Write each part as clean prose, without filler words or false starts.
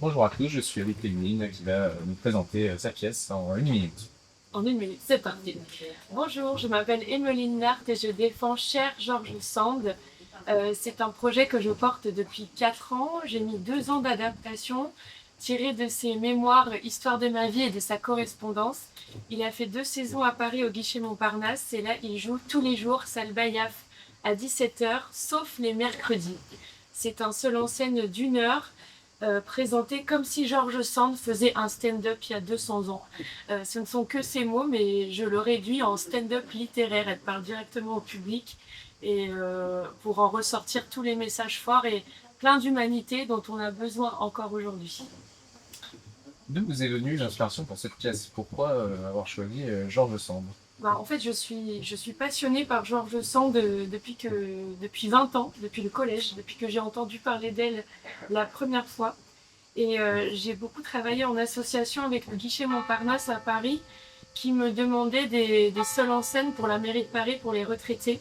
Bonjour à tous, je suis avec Émeline qui va nous présenter sa pièce en 1 minute. En 1 minute, c'est parti. Bonjour, je m'appelle Emmeline Nart et je défends Cher George Sand. C'est un projet que je porte depuis 4 ans. J'ai mis 2 ans d'adaptation tiré de ses mémoires Histoire de ma vie et de sa correspondance. Il a fait 2 saisons à Paris au Guichet Montparnasse et là il joue tous les jours salle Bayaf à 17h sauf les mercredis. C'est un seul en scène d'1 heure présenté comme si George Sand faisait un stand-up il y a 200 ans. Ce ne sont que ces mots, mais je le réduis en stand-up littéraire. Elle parle directement au public et pour en ressortir tous les messages forts et plein d'humanité dont on a besoin encore aujourd'hui. D'où vous est venue l'inspiration pour cette pièce? Pourquoi avoir choisi Georges Sand? En fait, je suis passionnée par George Sand depuis 20 ans, depuis le collège, depuis que j'ai entendu parler d'elle la première fois. Et j'ai beaucoup travaillé en association avec le Guichet Montparnasse à Paris, qui me demandait des seuls en scène pour la mairie de Paris pour les retraités.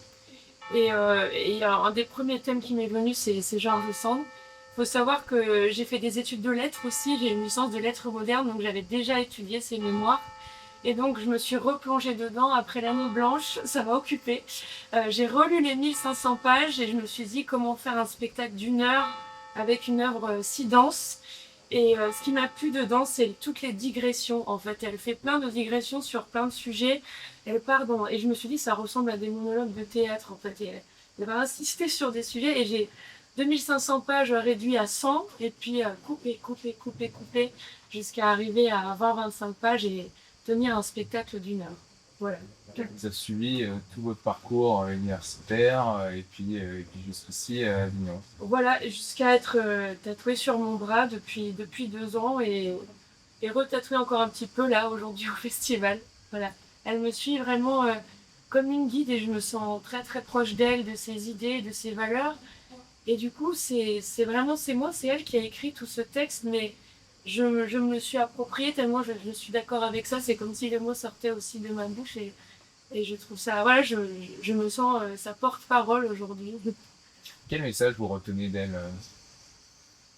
Et un des premiers thèmes qui m'est venu, c'est Georges Sand. Il faut savoir que j'ai fait des études de lettres aussi, j'ai une licence de lettres modernes, donc j'avais déjà étudié ses mémoires. Et donc je me suis replongée dedans après la nuit blanche, ça m'a occupée. J'ai relu les 1500 pages et je me suis dit comment faire un spectacle d'1 heure avec une œuvre si dense. Et ce qui m'a plu dedans, c'est toutes les digressions. En fait, elle fait plein de digressions sur plein de sujets. Et je me suis dit, ça ressemble à des monologues de théâtre, en fait. Et elle va insister sur des sujets. Et j'ai 2500 pages réduit à 100, et puis couper, jusqu'à arriver à 20-25 pages et tenir un spectacle d'1 heure. Voilà. Vous avez suivi tout votre parcours universitaire et puis jusqu'ici à Avignon. Voilà, jusqu'à être tatouée sur mon bras depuis 2 ans et retatouée encore un petit peu là aujourd'hui au festival. Voilà. Elle me suit vraiment comme une guide et je me sens très très proche d'elle, de ses idées, de ses valeurs. Et du coup, c'est vraiment, c'est moi, c'est elle qui a écrit tout ce texte, mais je me le suis approprié tellement je suis d'accord avec ça. C'est comme si les mots sortaient aussi de ma bouche et je trouve ça, voilà, je me sens sa porte-parole aujourd'hui. Quel message vous retenez d'elle?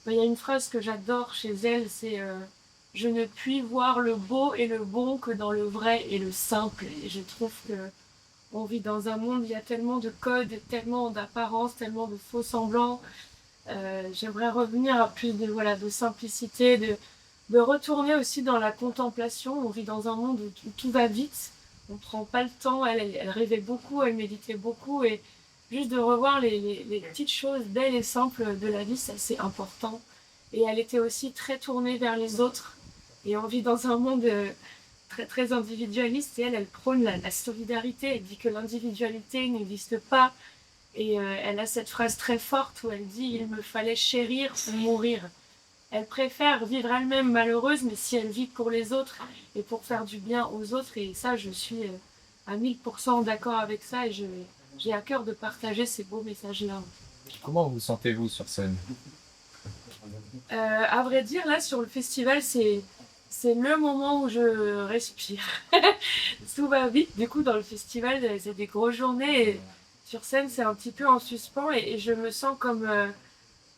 Il y a une phrase que j'adore chez elle, c'est je ne puis voir le beau et le bon que dans le vrai et le simple. Et je trouve que on vit dans un monde, il y a tellement de codes, tellement d'apparences, tellement de faux semblants. J'aimerais revenir à plus de, voilà, de simplicité, de retourner aussi dans la contemplation. On vit dans un monde où tout va vite, on prend pas le temps. Elle rêvait beaucoup, elle méditait beaucoup et juste de revoir les petites choses belles et simples de la vie, c'est assez important. Et elle était aussi très tournée vers les autres. Et on vit dans un monde très, très individualiste et elle prône la solidarité. Elle dit que l'individualité n'existe pas. Et elle a cette phrase très forte où elle dit il me fallait chérir ou mourir. Elle préfère vivre elle-même malheureuse, mais si elle vit pour les autres et pour faire du bien aux autres, et ça, je suis à 1000% d'accord avec ça, et j'ai à cœur de partager ces beaux messages-là. Comment vous sentez-vous sur scène? À vrai dire, là, sur le festival, c'est le moment où je respire. Tout va vite, du coup, dans le festival, c'est des grosses journées, et sur scène, c'est un petit peu en suspens, et je me sens comme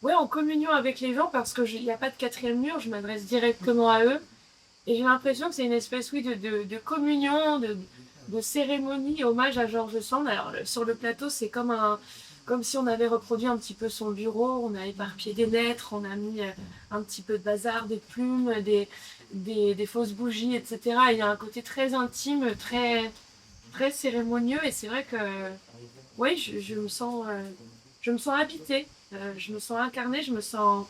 ouais, en communion avec les gens parce qu'il n'y a pas de quatrième mur, je m'adresse directement à eux. Et j'ai l'impression que c'est une espèce, oui, de communion, de cérémonie, hommage à Georges Sand. Alors, sur le plateau, c'est comme si on avait reproduit un petit peu son bureau, on a éparpillé des lettres, on a mis un petit peu de bazar, des plumes, des fausses bougies, etc. Et il y a un côté très intime, très, très cérémonieux. Et c'est vrai que, oui, je me sens habitée, je me sens incarnée, je me sens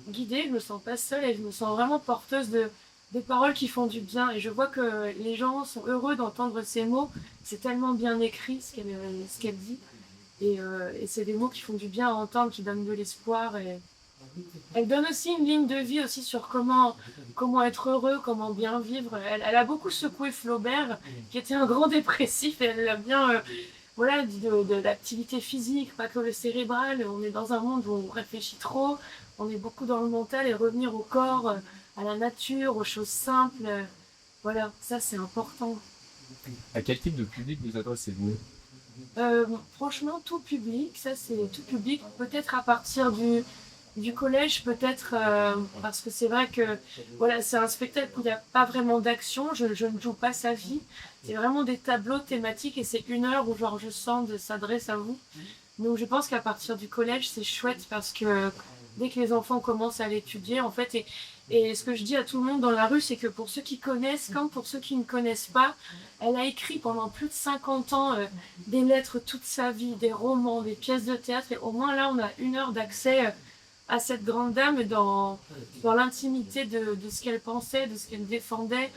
guidée, je me sens pas seule et je me sens vraiment porteuse de paroles qui font du bien. Et je vois que les gens sont heureux d'entendre ces mots. C'est tellement bien écrit ce qu'elle dit. Et c'est des mots qui font du bien à entendre, qui donnent de l'espoir. Et elle donne aussi une ligne de vie aussi sur comment être heureux, comment bien vivre. Elle a beaucoup secoué Flaubert, qui était un grand dépressif, et elle l'a bien voilà, de l'activité physique, pas que le cérébral. On est dans un monde où on réfléchit trop, on est beaucoup dans le mental et revenir au corps, à la nature, aux choses simples. Voilà, ça c'est important. À quel type de public vous adressez-vous? Franchement, tout public, ça c'est tout public, peut-être à partir du Du collège, peut-être, parce que c'est vrai que voilà, c'est un spectacle où il n'y a pas vraiment d'action, je ne joue pas sa vie. C'est vraiment des tableaux thématiques et c'est 1 heure où Georges Sand s'adresse à vous. Donc je pense qu'à partir du collège, c'est chouette parce que dès que les enfants commencent à l'étudier, en fait, et ce que je dis à tout le monde dans la rue, c'est que pour ceux qui connaissent, comme pour ceux qui ne connaissent pas, elle a écrit pendant plus de 50 ans des lettres toute sa vie, des romans, des pièces de théâtre, et au moins là, on a 1 heure d'accès à cette grande dame dans l'intimité de ce qu'elle pensait, de ce qu'elle défendait.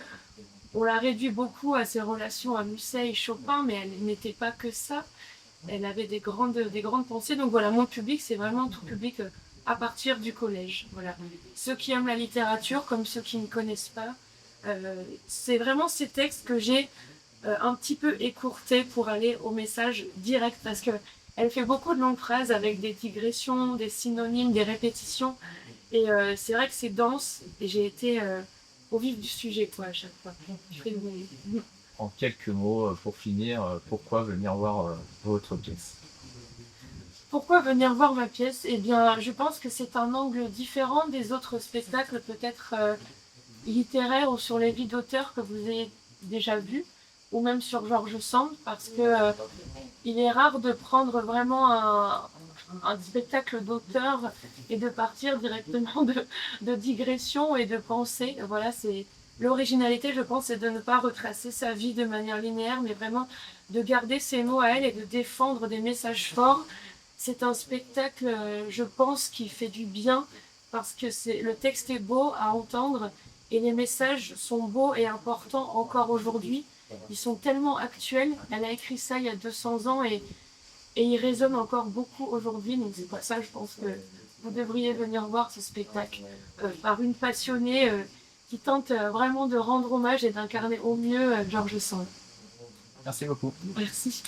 On l'a réduit beaucoup à ses relations à Musset et Chopin, mais elle n'était pas que ça. Elle avait des grandes pensées. Donc voilà, mon public, c'est vraiment tout public à partir du collège. Voilà. Ceux qui aiment la littérature, comme ceux qui ne connaissent pas. C'est vraiment ces textes que j'ai un petit peu écourtés pour aller au message direct, parce que elle fait beaucoup de longues phrases avec des digressions, des synonymes, des répétitions. Et c'est vrai que c'est dense, et j'ai été au vif du sujet, quoi, à chaque fois. Je fais En quelques mots, pour finir, pourquoi venir voir votre pièce? Pourquoi venir voir ma pièce? Eh bien, je pense que c'est un angle différent des autres spectacles, peut-être littéraires ou sur les vies d'auteurs que vous avez déjà vus, ou même sur Georges Sand, parce que il est rare de prendre vraiment un spectacle d'auteur et de partir directement de digression et de pensée. Voilà, c'est l'originalité, je pense, c'est de ne pas retracer sa vie de manière linéaire, mais vraiment de garder ses mots à elle et de défendre des messages forts. C'est un spectacle, je pense, qui fait du bien parce que le texte est beau à entendre et les messages sont beaux et importants encore aujourd'hui. Ils sont tellement actuels. Elle a écrit ça il y a 200 ans et ils résonnent encore beaucoup aujourd'hui. Donc c'est pour ça que je pense que vous devriez venir voir ce spectacle par une passionnée qui tente vraiment de rendre hommage et d'incarner au mieux Georges Sand. Merci beaucoup. Merci.